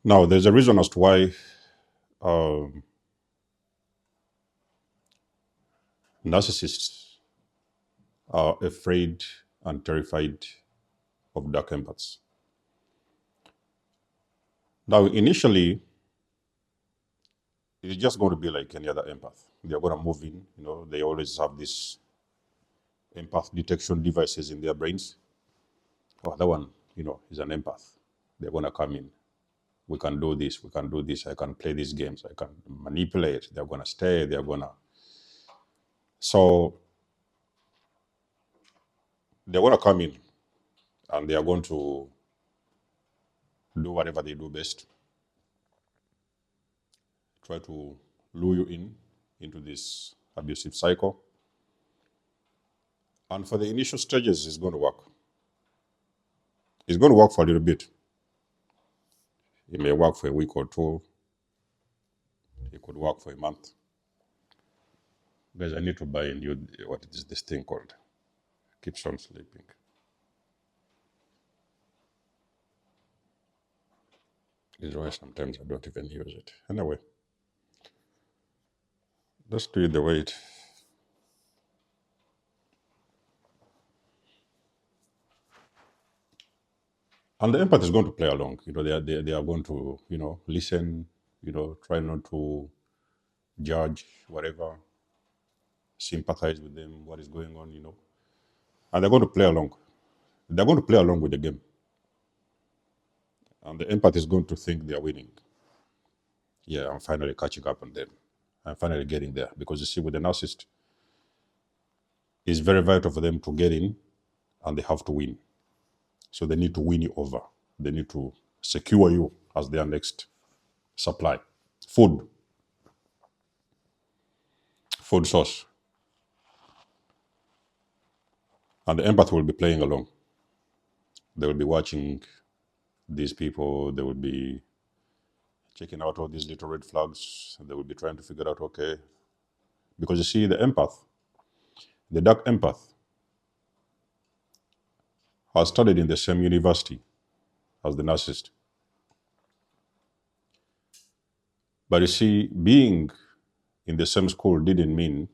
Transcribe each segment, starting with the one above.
Now, there's a reason as to why um, narcissists are afraid and terrified of dark empaths. Now, initially, it's just going to be like any other empath. They're going to move in, they always have these empath detection devices in their brains. Oh, that one, is an empath. They're going to come in. We can do this, we can do this. I can play these games, I can manipulate. They're going to stay, So they're going to come in and they are going to do whatever they do best, try to lure you into this abusive cycle. And for the initial stages, it's going to work. It's going to work for a little bit. It may work for a week or two. It could work for a month. Guys, I need to buy a new, what is this thing called? Keeps on sleeping. This is why sometimes I don't even use it. Anyway, let's do it the way it. And the empath is going to play along. They are going to, listen, try not to judge whatever, sympathize with them, what is going on, and they're going to play along. They're going to play along with the game. And the empath is going to think they're winning. Yeah, I'm finally catching up on them. I'm finally getting there. Because you see, with the narcissist, it's very vital for them to get in and they have to win. So they need to win you over. They need to secure you as their next supply. Food source. And the empath will be playing along. They will be watching these people. They will be checking out all these little red flags. They will be trying to figure out, okay. Because you see, the empath, the dark empath, has studied in the same university as the narcissist. But you see, being in the same school didn't mean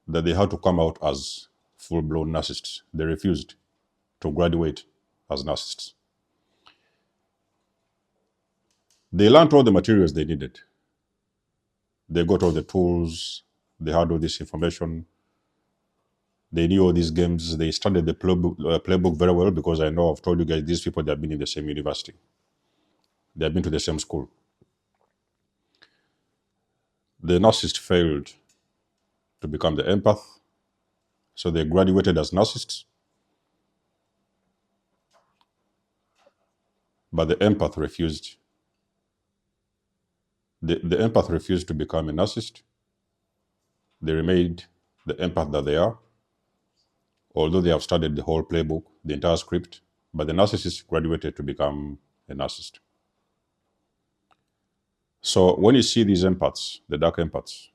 that they had to come out as full-blown narcissists. They refused to graduate as narcissists. They learned all the materials they needed. They got all the tools. They had all this information. They knew all these games. They studied the playbook very well, because I know I've told you guys, these people, they have been in the same university. They have been to the same school. The narcissist failed to become the empath, so they graduated as narcissists. But the empath refused. The empath refused to become a narcissist. They remained the empath that they are, although they have studied the whole playbook, the entire script. But the narcissist graduated to become a narcissist. So when you see these empaths, the dark empaths,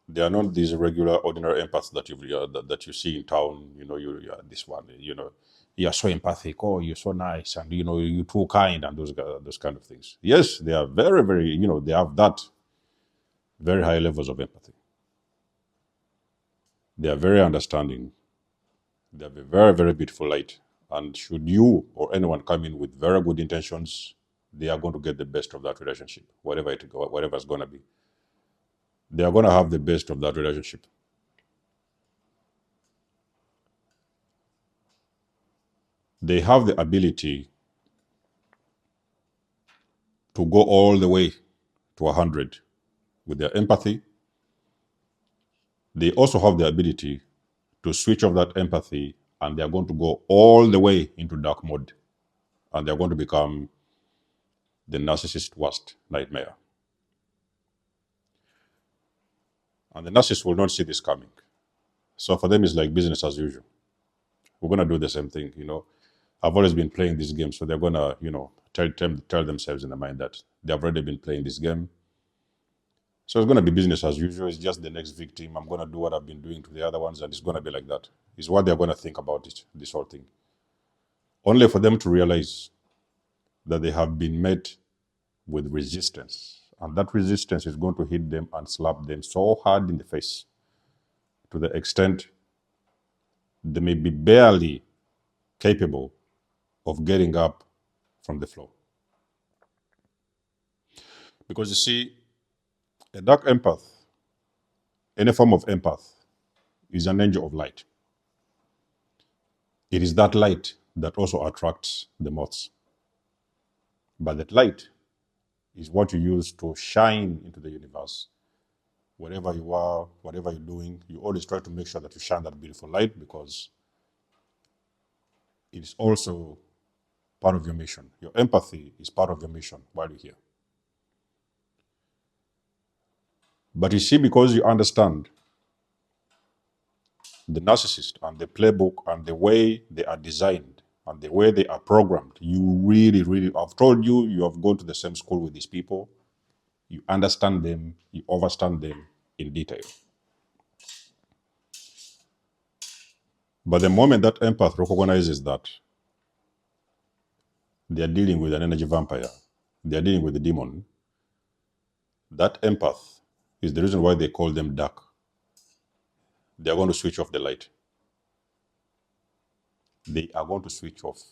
they are not these regular, ordinary empaths that you see in town. You are this one. You're so empathic. Oh, you're so nice, and you're too kind, and those kind of things. Yes, they are very, very. They have that very high levels of empathy. They are very understanding. They have a very, very beautiful light. And should you or anyone come in with very good intentions, they are going to get the best of that relationship, whatever it's going to be. They are going to have the best of that relationship. They have the ability to go all the way to 100 with their empathy. They also have the ability to switch off that empathy, and they are going to go all the way into dark mode, and they are going to become the narcissist's worst nightmare. And the narcissist will not see this coming. So for them, it's like business as usual. We're going to do the same thing. I've always been playing this game, so they're going to, tell themselves in the mind that they've already been playing this game. So it's going to be business as usual. It's just the next victim. I'm going to do what I've been doing to the other ones, and it's going to be like that. It's what they're going to think about this whole thing. Only for them to realize that they have been met with resistance. And that resistance is going to hit them and slap them so hard in the face to the extent they may be barely capable of getting up from the floor. Because you see, a dark empath, any form of empath, is an angel of light. It is that light that also attracts the moths. But that light is what you use to shine into the universe. Wherever you are, whatever you're doing, you always try to make sure that you shine that beautiful light, because it is also part of your mission. Your empathy is part of your mission while you're here. But you see, because you understand the narcissist and the playbook and the way they are designed and the way they are programmed, you really, really, I've told you, you have gone to the same school with these people. You understand them, you understand them in detail. But the moment that empath recognizes that they are dealing with an energy vampire, they are dealing with a demon, that empath is the reason why they call them dark. They are going to switch off the light. They are going to switch off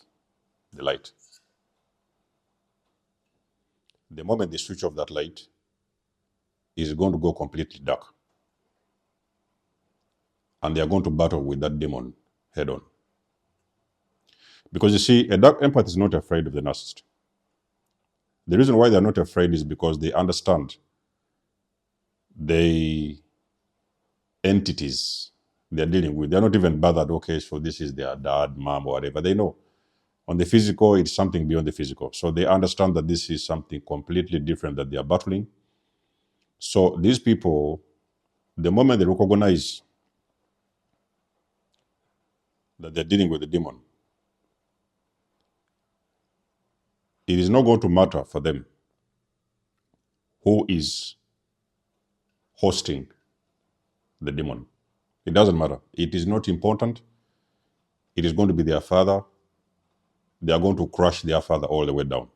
the light. The moment they switch off that light, it's going to go completely dark. And they are going to battle with that demon head on. Because you see, a dark empath is not afraid of the narcissist. The reason why they're not afraid is because they understand the entities they're dealing with. They're not even bothered, okay, so this is their dad, mom, or whatever. They know. On the physical, it's something beyond the physical. So they understand that this is something completely different that they are battling. So these people, the moment they recognize that they're dealing with a demon, it is not going to matter for them who is hosting the demon. It doesn't matter. It is not important. It is going to be their father. They are going to crush their father all the way down.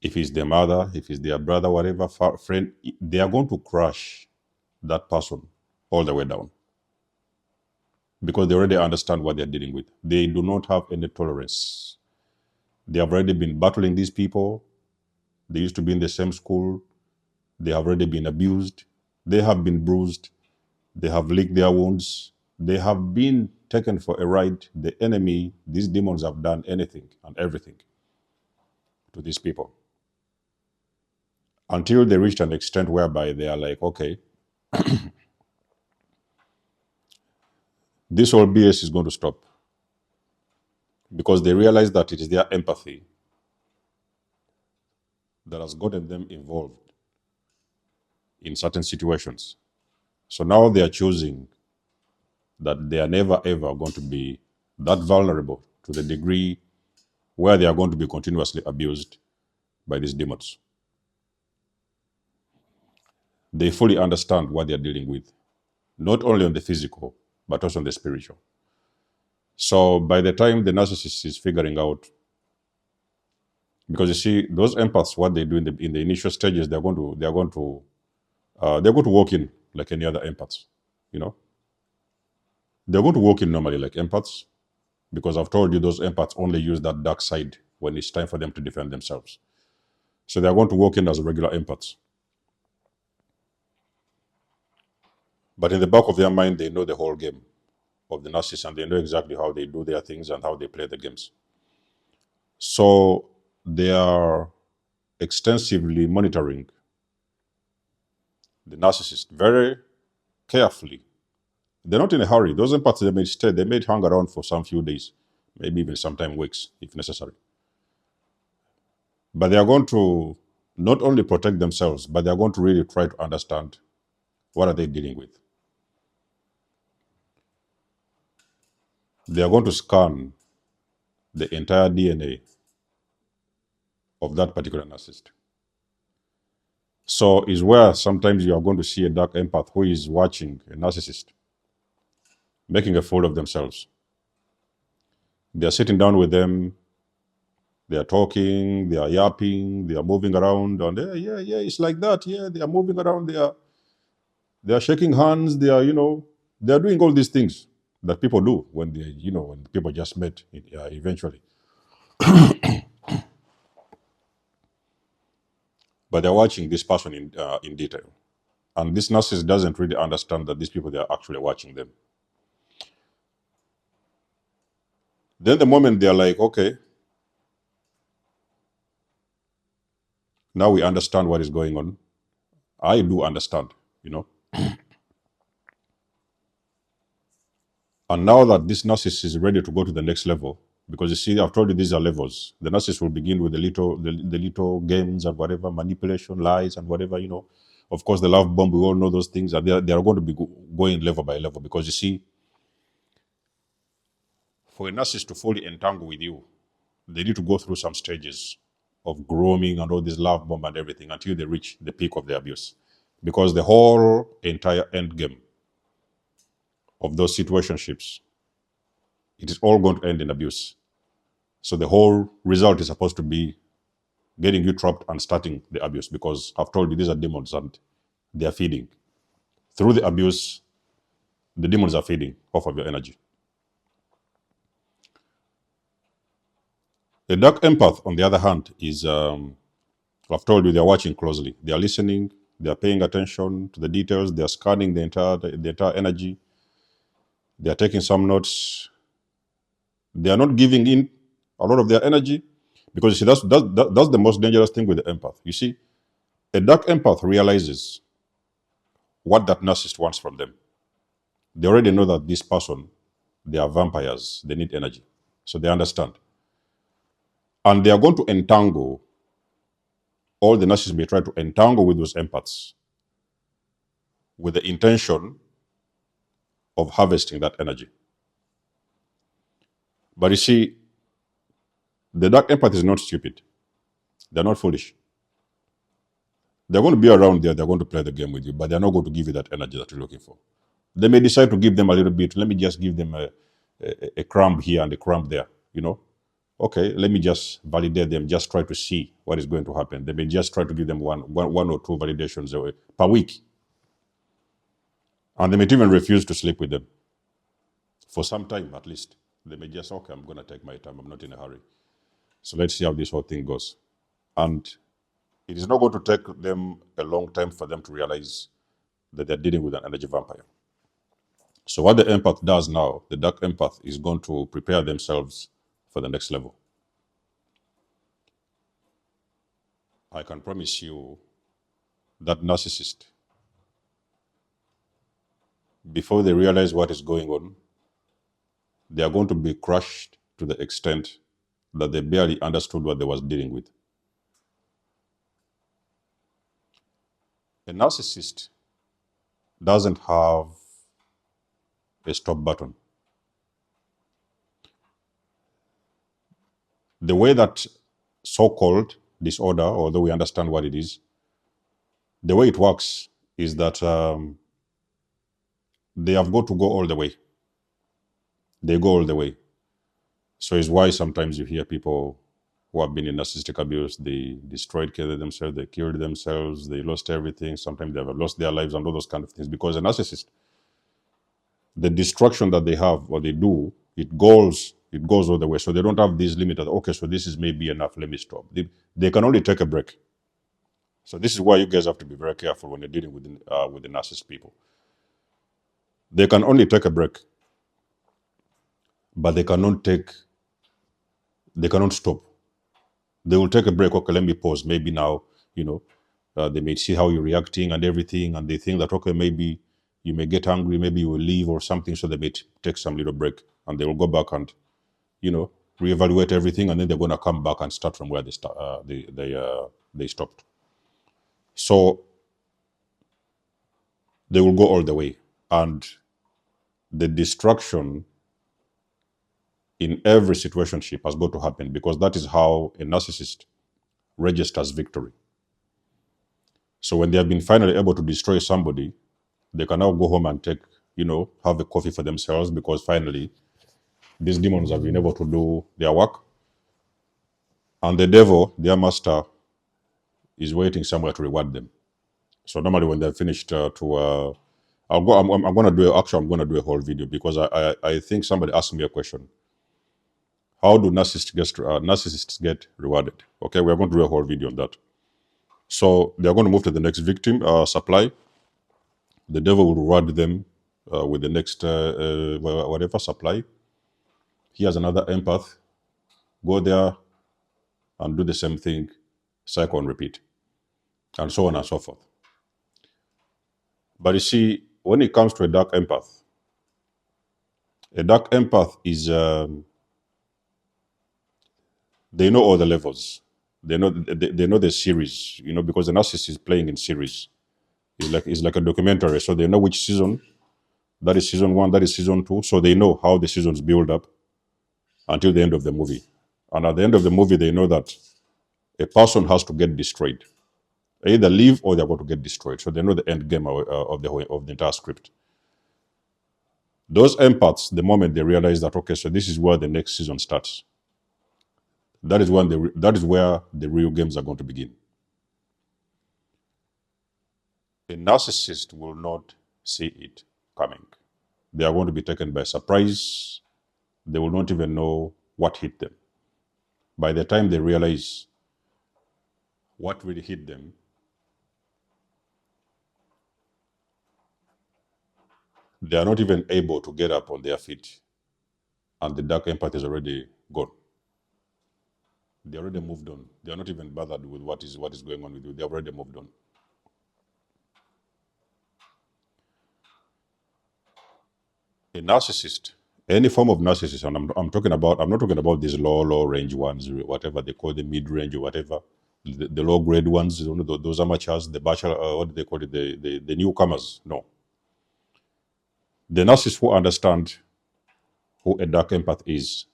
If it's their mother, if it's their brother, whatever, friend, they are going to crush that person all the way down. Because they already understand what they're dealing with. They do not have any tolerance. They have already been battling these people. They used to be in the same school. They have already been abused. They have been bruised. They have licked their wounds. They have been taken for a ride. The enemy, these demons have done anything and everything to these people. Until they reached an extent whereby they are like, okay, this whole BS is going to stop. Because they realize that it is their empathy that has gotten them involved in certain situations. So now they are choosing that they are never ever going to be that vulnerable to the degree where they are going to be continuously abused by these demons. They fully understand what they are dealing with, not only on the physical, but also on the spiritual. So by the time the narcissist is figuring out, because you see, those empaths, what they do in the initial stages, they're going to walk in like any other empaths, you know. They're going to walk in normally like empaths, because I've told you those empaths only use that dark side when it's time for them to defend themselves. So they're going to walk in as regular empaths. But in the back of their mind, they know the whole game of the narcissist, and they know exactly how they do their things and how they play the games. So they are extensively monitoring the narcissist very carefully. They're not in a hurry. Those empaths, they may stay, they may hang around for some few days, maybe even sometime weeks if necessary. But they are going to not only protect themselves, but they are going to really try to understand what are they dealing with. They are going to scan the entire DNA of that particular narcissist. So is where sometimes you are going to see a dark empath who is watching a narcissist making a fool of themselves. They are sitting down with them, They are talking, they are yapping, they are moving around, and yeah, it's like that. Yeah, they are moving around, they are shaking hands, they are, they are doing all these things that people do when they, when people just met eventually. But they're watching this person in detail. And this narcissist doesn't really understand that these people, they are actually watching them. Then the moment they're like, okay, now we understand what is going on. I do understand, And now that this narcissist is ready to go to the next level, because you see, I've told you these are levels. The narcissist will begin with the little games and whatever, manipulation, lies, and whatever, Of course, the love bomb, we all know those things, and they are going to be going level by level. Because you see, for a narcissist to fully entangle with you, they need to go through some stages of grooming and all this love bomb and everything until they reach the peak of the abuse. Because the whole entire end game of those situationships, it is all going to end in abuse. So the whole result is supposed to be getting you trapped and starting the abuse, because I've told you these are demons and they are feeding. Through the abuse, the demons are feeding off of your energy. The dark empath, on the other hand, is, I've told you, they're watching closely. They are listening, they are paying attention to the details, they are scanning the entire energy, they are taking some notes. They are not giving in a lot of their energy, because you see, that's the most dangerous thing with the empath. You see, a dark empath realizes what that narcissist wants from them. They already know that this person, they are vampires, they need energy. So they understand. And they are going to entangle, all the narcissists may try to entangle with those empaths with the intention of harvesting that energy. But you see, the dark empath is not stupid. They're not foolish. They're going to be around there, they're going to play the game with you, but they're not going to give you that energy that you're looking for. They may decide to give them a little bit. Let me just give them a crumb here and a crumb there, Okay, let me just validate them, just try to see what is going to happen. They may just try to give them one or two validations per week. And they may even refuse to sleep with them for some time at least. They may just, okay, I'm going to take my time. I'm not in a hurry. So let's see how this whole thing goes. And it is not going to take them a long time for them to realize that they're dealing with an energy vampire. So what the empath does now, the dark empath, is going to prepare themselves for the next level. I can promise you that narcissist, before they realize what is going on, they are going to be crushed to the extent that they barely understood what they was dealing with. A narcissist doesn't have a stop button. The way that so-called disorder, although we understand what it is, the way it works is that they have got to go all the way. They go all the way. So it's why sometimes you hear people who have been in narcissistic abuse, they destroyed themselves, they killed themselves, they lost everything. Sometimes they have lost their lives and all those kind of things. Because a narcissist, the destruction that they have or they do, it goes all the way. So they don't have this limit of, okay, so this is maybe enough, let me stop. They can only take a break. So this is why you guys have to be very careful when you're dealing with the narcissist people. They can only take a break, but they cannot stop. They will take a break. Okay, let me pause. Maybe now, they may see how you're reacting and everything, and they think that, okay, maybe you may get angry, maybe you will leave or something. So they may take some little break, and they will go back and, reevaluate everything, and then they're going to come back and start from where they stopped. So they will go all the way, and the destruction in every situationship has got to happen, because that is how a narcissist registers victory. So when they have been finally able to destroy somebody, they can now go home and take, have a coffee for themselves, because finally these demons have been able to do their work. And the devil, their master, is waiting somewhere to reward them. So normally when they're finished I'm going to do, actually, I'm going to do a whole video because I think somebody asked me a question. How do narcissists get rewarded? Okay, we're going to do a whole video on that. So they're going to move to the next victim, supply. The devil will reward them with the next whatever supply. He has another empath. Go there and do the same thing, cycle and repeat, and so on and so forth. But you see, when it comes to a dark empath is they know all the levels. They know the series, because the narcissist is playing in series. It's like a documentary, so they know which season. That is season 1. That is season 2. So they know how the seasons build up until the end of the movie. And at the end of the movie, they know that a person has to get destroyed, either live or they're going to get destroyed. So they know the end game of the entire script. Those empaths, the moment they realize that, okay, so this is where the next season starts, that is where the real games are going to begin. A narcissist will not see it coming. They are going to be taken by surprise. They will not even know what hit them. By the time they realize what really hit them, they are not even able to get up on their feet, and the dark empath is already gone. They already moved on. They are not even bothered with what is going on with you. They have already moved on. A narcissist, any form of narcissist, and I'm not talking about these low range ones, whatever they call the mid range or whatever, the low grade ones, those amateurs, the bachelor, what do they call it, the newcomers. No, the narcissists who understand who a dark empath is.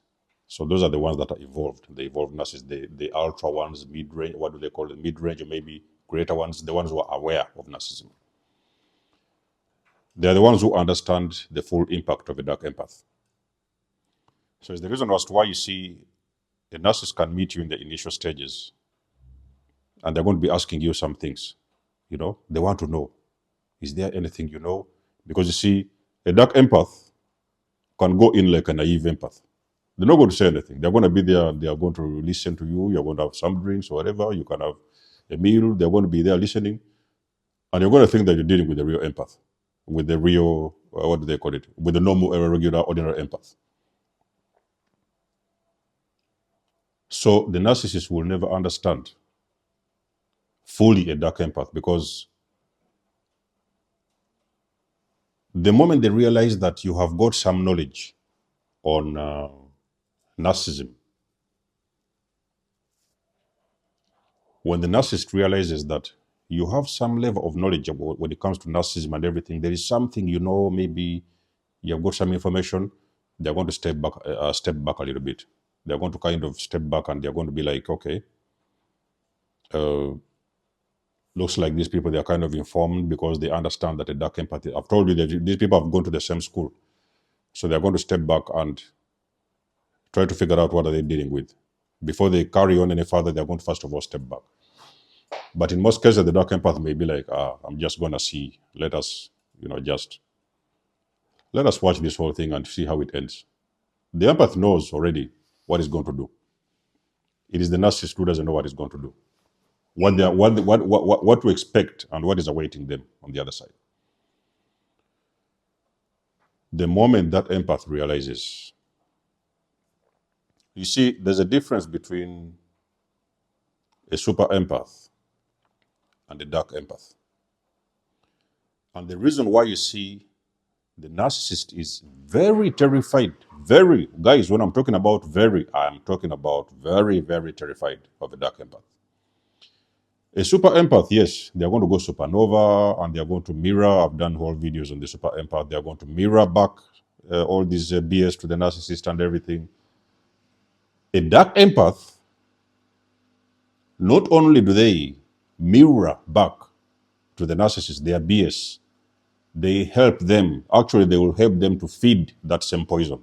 So those are the ones that are evolved. The evolved narcissists, the ultra ones, mid range. What do they call it? Mid range, or maybe greater ones. The ones who are aware of narcissism. They are the ones who understand the full impact of a dark empath. So it's the reason as to why you see a narcissist can meet you in the initial stages, and they're going to be asking you some things. They want to know, is there anything you know? Because you see, a dark empath can go in like a naive empath. They're not going to say anything. They're going to be there. They are going to listen to you. You're going to have some drinks or whatever. You can have a meal. They're going to be there listening. And you're going to think that you're dealing with a real empath, with the real, what do they call it? With the normal, regular, ordinary empath. So the narcissist will never understand fully a dark empath, because the moment they realize that you have got some knowledge on narcissism, when the narcissist realizes that you have some level of knowledge about when it comes to narcissism and everything, there is something, maybe you have got some information, they're going to step back a little bit. They're going to kind of step back, and they're going to be like, okay, looks like these people, they're kind of informed, because they understand that a dark empathy. I've told you that these people have gone to the same school. So they're going to step back and try to figure out what are they dealing with. Before they carry on any further, they're going to first of all step back. But in most cases, the dark empath may be like, I'm just going to see, let us watch this whole thing and see how it ends. The empath knows already what he's going to do. It is the narcissist who doesn't know what he's going to do, what to expect, and what is awaiting them on the other side. The moment that empath realizes, you see, there's a difference between a super empath and a dark empath. And the reason why you see the narcissist is very terrified, guys, when I'm talking about I'm talking about very, very terrified of a dark empath. A super empath, yes, they're going to go supernova, and they're going to mirror. I've done whole videos on the super empath. They're going to mirror back all these BS to the narcissist and everything. A dark empath, not only do they mirror back to the narcissist their BS, they help them. Actually, they will help them to feed that same poison.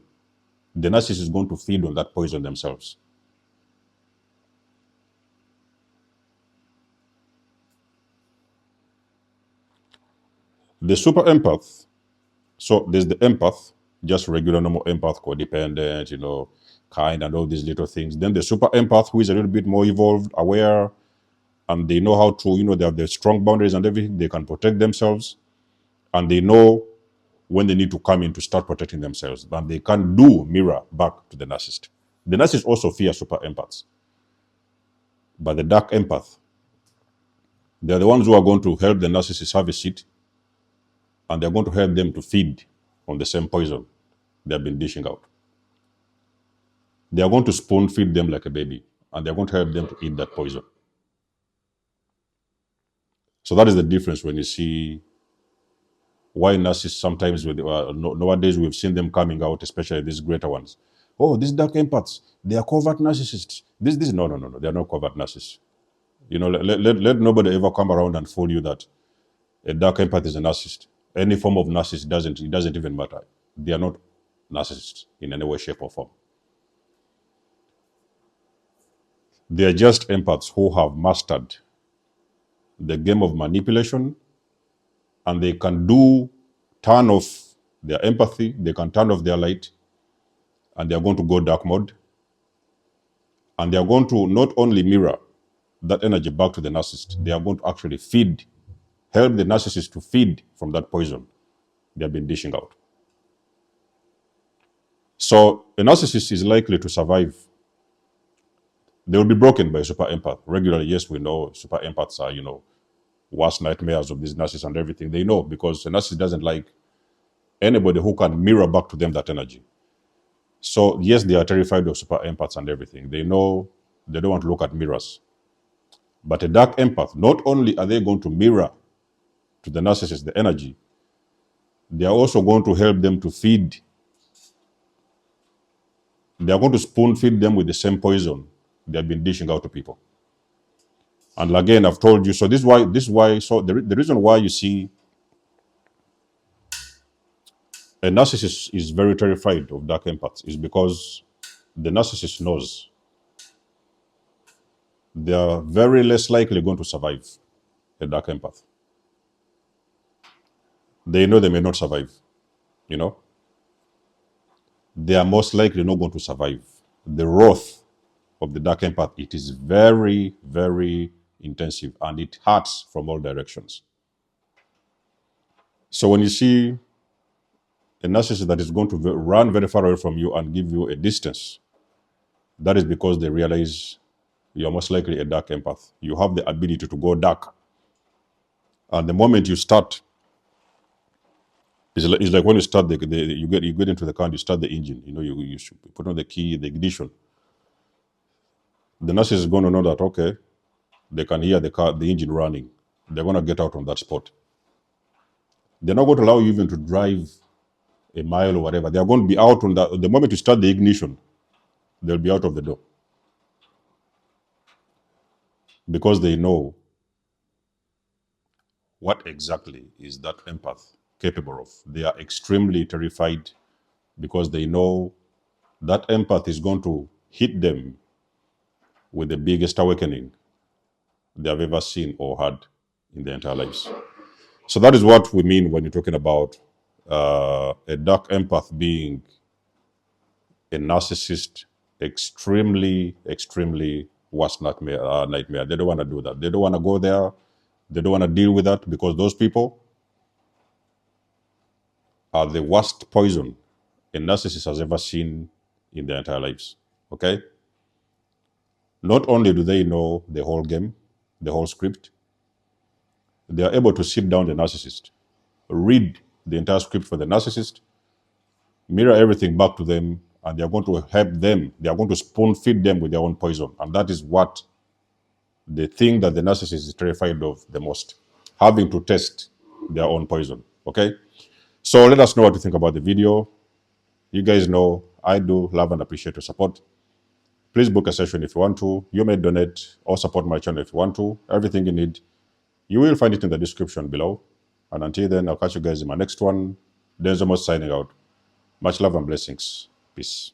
The narcissist is going to feed on that poison themselves. The super empath, so there's the empath, just regular normal empath, codependent, kind and all these little things. Then the super empath, who is a little bit more evolved, aware, and they know how to, they have their strong boundaries and everything. They can protect themselves, and they know when they need to come in to start protecting themselves. And they can do mirror back to the narcissist. The narcissist also fears super empaths. But the dark empath, they're the ones who are going to help the narcissist have a seat, and they're going to help them to feed on the same poison they've been dishing out. They are going to spoon feed them like a baby, and they're going to help them to eat that poison. So that is the difference when you see why narcissists sometimes, nowadays we've seen them coming out, especially these greater ones. Oh, these dark empaths, they are covert narcissists. No, they are not covert narcissists. Let nobody ever come around and fool you that a dark empath is a narcissist. Any form of narcissist doesn't even matter. They are not narcissists in any way, shape, or form. They are just empaths who have mastered the game of manipulation, and they can turn off their empathy, they can turn off their light, and they are going to go dark mode. And they are going to not only mirror that energy back to the narcissist, they are going to actually help the narcissist to feed from that poison they have been dishing out. So a narcissist is likely to survive. They will be broken by a super empath. Regularly, yes, we know super empaths are, worst nightmares of these narcissists and everything. They know, because a narcissist doesn't like anybody who can mirror back to them that energy. So yes, they are terrified of super empaths and everything. They know they don't want to look at mirrors. But a dark empath, not only are they going to mirror to the narcissist the energy, they are also going to help them to feed. They are going to spoon feed them with the same poison they have been dishing out to people. And again, I've told you, so this is why, so the reason why you see a narcissist is very terrified of dark empaths is because the narcissist knows they are very less likely going to survive a dark empath. They know they may not survive, They are most likely not going to survive. The wrath of the dark empath, it is very, very intensive, and it hurts from all directions. So when you see a narcissist that is going to run very far away from you and give you a distance, that is because they realize you're most likely a dark empath. You have the ability to go dark. And the moment you start, it's like when you start, you get into the car and you start the engine. You should put on the key, the ignition. The narcissist is going to know that, okay, they can hear the engine running. They're going to get out on that spot. They're not going to allow you even to drive a mile or whatever. They are going to be out on that. The moment you start the ignition, they'll be out of the door. Because they know what exactly is that empath capable of. They are extremely terrified because they know that empath is going to hit them with the biggest awakening they have ever seen or had in their entire lives. So that is what we mean when you're talking about a dark empath being a narcissist, extremely, extremely worst nightmare. They don't want to do that. They don't want to go there. They don't want to deal with that, because those people are the worst poison a narcissist has ever seen in their entire lives. Okay? Not only do they know the whole game, the whole script, they are able to sit down the narcissist, read the entire script for the narcissist, mirror everything back to them, and they are going to help them. They are going to spoon feed them with their own poison. And that is what the thing that the narcissist is terrified of the most, having to test their own poison. Okay? So let us know what you think about the video. You guys know I do love and appreciate your support. Please book a session if you want to. You may donate or support my channel if you want to. Everything you need, you will find it in the description below. And until then, I'll catch you guys in my next one. There's almost signing out. Much love and blessings. Peace.